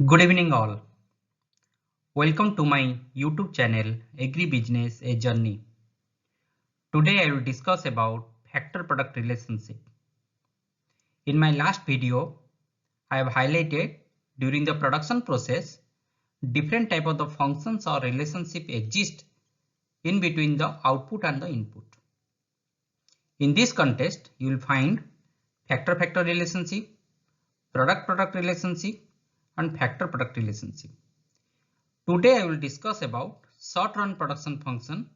Good evening all. Welcome to my YouTube channel Agri Business A Journey. Today I will discuss about factor product relationship. In my last video, I have highlighted during the production process different type of the functions or relationship exist in between the output and the input. In this context, you will find factor-factor relationship, product-product relationship and factor-product relationship. Today I will discuss about short run production function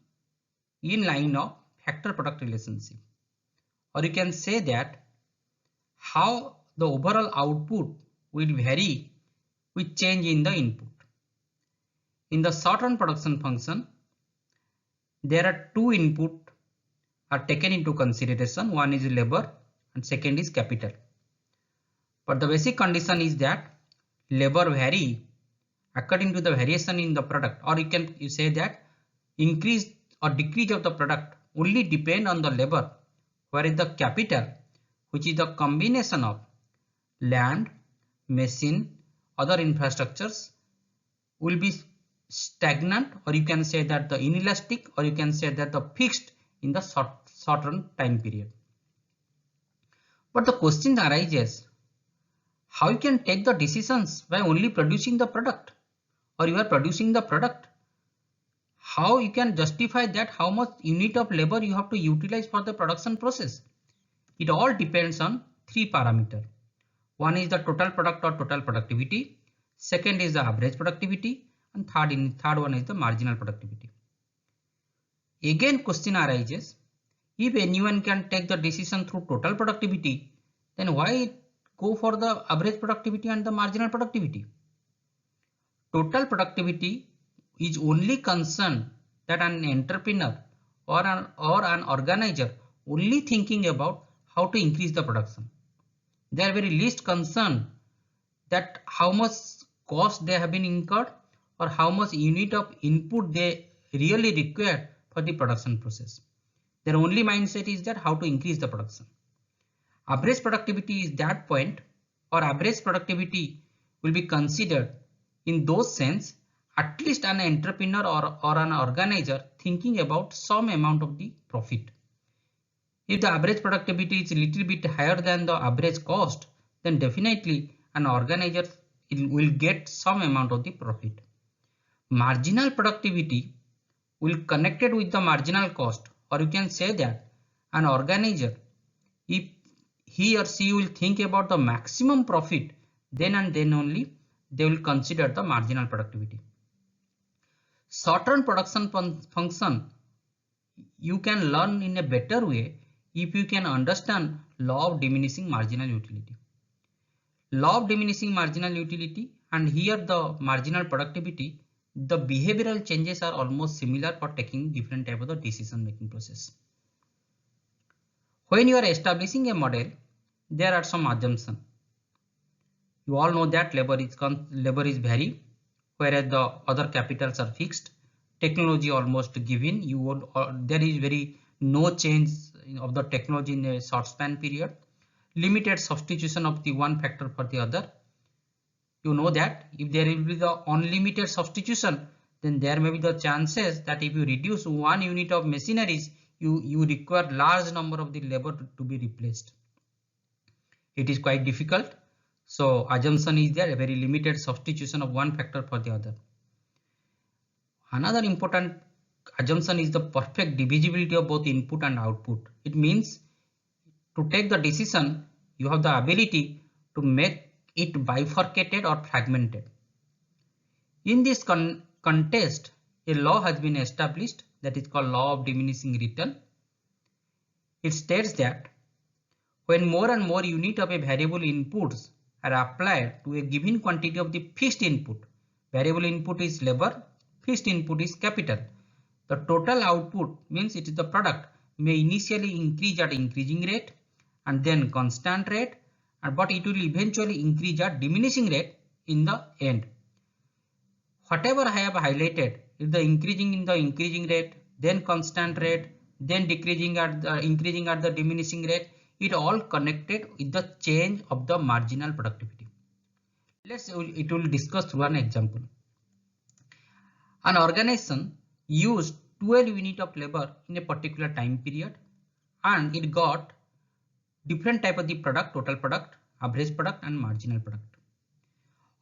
in line of factor product relationship, or you can say that how the overall output will vary with change in the input. In the short run production function, there are two input are taken into consideration. One is labor and second is capital. But the basic condition is that labor vary according to the variation in the product, or you say that increase or decrease of the product only depend on the labor, whereas the capital, which is the combination of land, machine, other infrastructures, will be stagnant, or you can say that the inelastic, or you can say that the fixed in the short run time period. But the question arises, how you can take the decisions by only producing the product, or you are producing the product? How you can justify that how much unit of labor you have to utilize for the production process? It all depends on three parameters. One is the total product or total productivity. Second is the average productivity, and third one is the marginal productivity. Again, question arises, if anyone can take the decision through total productivity, then why go for the average productivity and the marginal productivity? Total productivity is only concerned that an entrepreneur or an organizer only thinking about how to increase the production. They are very least concerned that how much cost they have been incurred or how much unit of input they really require for the production process. Their only mindset is that how to increase the production. Average productivity is that point, or average productivity will be considered in those sense at least an entrepreneur or an organizer thinking about some amount of the profit. If the average productivity is a little bit higher than the average cost, then definitely an organizer will get some amount of the profit. Marginal productivity will connected with the marginal cost, or you can say that an organizer, if he or she will think about the maximum profit, then and then only they will consider the marginal productivity. Short-run production function you can learn in a better way if you can understand law of diminishing marginal utility. Law of diminishing marginal utility, and here the marginal productivity, the behavioral changes are almost similar for taking different type of the decision making process. When you are establishing a model, there are some assumptions. You all know that labor is vary, whereas the other capitals are fixed. Technology almost given. There is very no change of the technology in a short span period. Limited substitution of the one factor for the other. You know that if there will be the unlimited substitution, then there may be the chances that if you reduce one unit of machineries, you require large number of the labor to be replaced. It is quite difficult. So assumption is there, a very limited substitution of one factor for the other. Another important assumption is the perfect divisibility of both input and output. It means to take the decision, you have the ability to make it bifurcated or fragmented. In this context, a law has been established that is called law of diminishing return. It states that when more and more unit of a variable inputs are applied to a given quantity of the fixed input, variable input is labor, fixed input is capital, the total output, means it is the product, may initially increase at increasing rate and then constant rate, but it will eventually increase at diminishing rate in the end. Whatever I have highlighted, if the increasing rate, then constant rate, then increasing at the diminishing rate, it all connected with the change of the marginal productivity. It will discuss through an example. An organization used 12 units of labor in a particular time period and it got different type of the product, total product, average product and marginal product.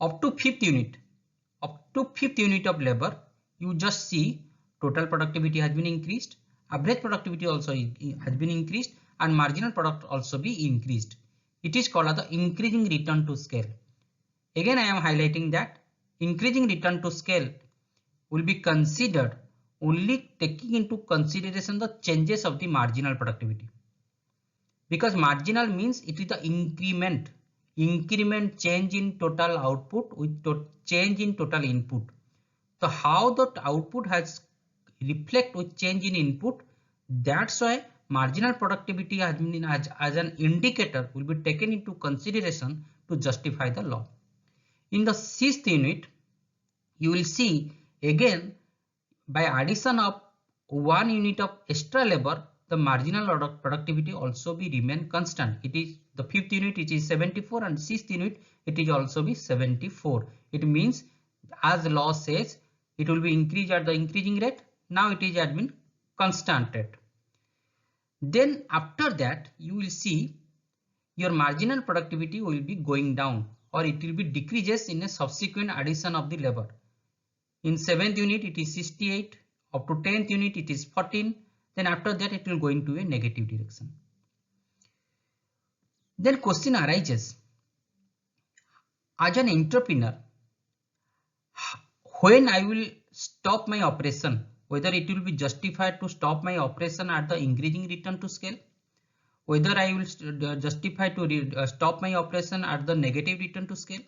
Up to fifth unit of labor, you just see total productivity has been increased, average productivity also has been increased and marginal product also be increased. It is called as the increasing return to scale. Again, I am highlighting that increasing return to scale will be considered only taking into consideration the changes of the marginal productivity. Because marginal means it is the increment change in total output with change in total input. So how the output has reflect with change in input, that's why marginal productivity has been as an indicator will be taken into consideration to justify the law. In the sixth unit, you will see again by addition of 1 unit of extra labor, the marginal productivity also be remain constant. It is the fifth unit, it is 74 and sixth unit, it is also be 74. It means as the law says, it will be increased at the increasing rate. Now it is at been constant rate. Then after that, you will see your marginal productivity will be going down or it will be decreases in a subsequent addition of the labor. In 7th unit, it is 68. Up to 10th unit, it is 14. Then after that, it will go into a negative direction. Then question arises, as an entrepreneur, when I will stop my operation, whether it will be justified to stop my operation at the increasing return to scale, whether I will justify to stop my operation at the negative return to scale,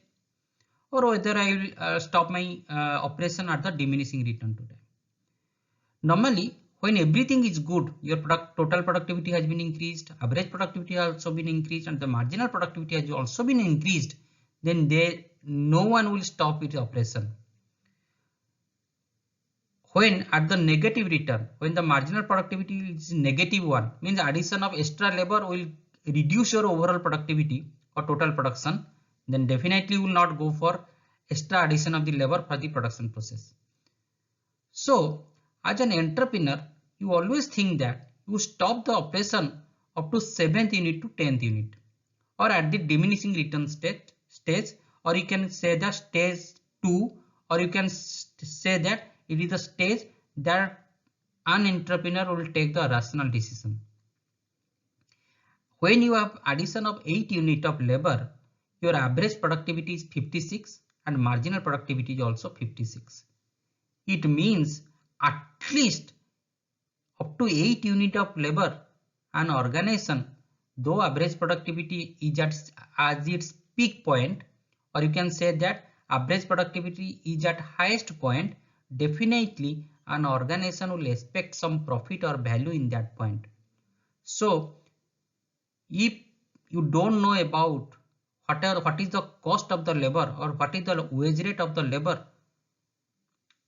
or whether I will stop my operation at the diminishing return to time. Normally, when everything is good, your total productivity has been increased, average productivity has also been increased, and the marginal productivity has also been increased, then no one will stop its operation. When at the negative return, when the marginal productivity is negative one, means addition of extra labor will reduce your overall productivity or total production, then definitely will not go for extra addition of the labor for the production process. So as an entrepreneur, you always think that you stop the operation up to 7th unit to 10th unit or at the diminishing return stage, or you can say the stage 2, or you can say that it is the stage that an entrepreneur will take the rational decision. When you have addition of 8 unit of labor, your average productivity is 56 and marginal productivity is also 56. It means at least up to 8 unit of labor, an organization, though average productivity is at its peak point, or you can say that average productivity is at highest point, definitely an organization will expect some profit or value in that point. So if you don't know about what is the cost of the labor or what is the wage rate of the labor,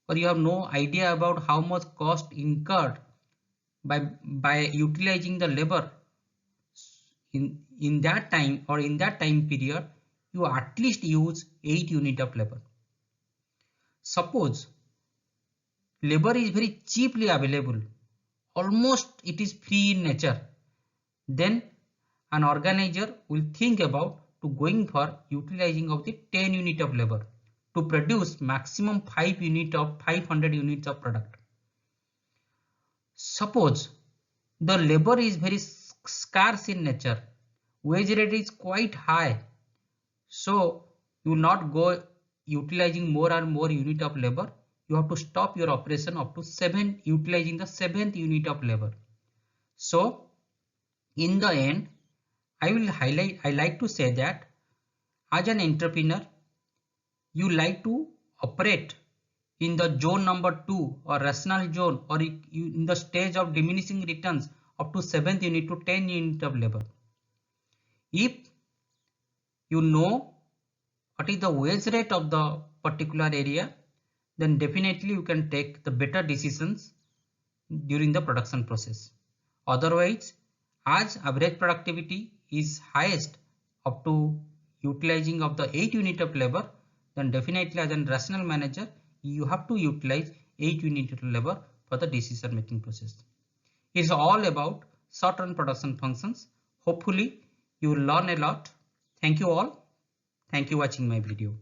or you have no idea about how much cost incurred by utilizing the labor in that time or in that time period, you at least use 8 unit of labor. Suppose labor is very cheaply available, almost it is free in nature, then an organizer will think about to going for utilizing of the 10 unit of labor to produce maximum 500 units of product. Suppose the labor is very scarce in nature, wage rate is quite high, so you will not go utilizing more and more unit of labor. You have to stop your operation up to utilizing the 7th unit of labor. So in the end, I like to say that as an entrepreneur, you like to operate in the zone number 2 or rational zone, or in the stage of diminishing returns up to 7th unit to 10 unit of labor. If you know what is the wage rate of the particular area, then definitely you can take the better decisions during the production process. Otherwise, as average productivity is highest up to utilizing of the 8 unit of labor, then definitely as a rational manager, you have to utilize 8 unit of labor for the decision making process. It's all about short-run production functions. Hopefully you will learn a lot. Thank you all. Thank you for watching my video.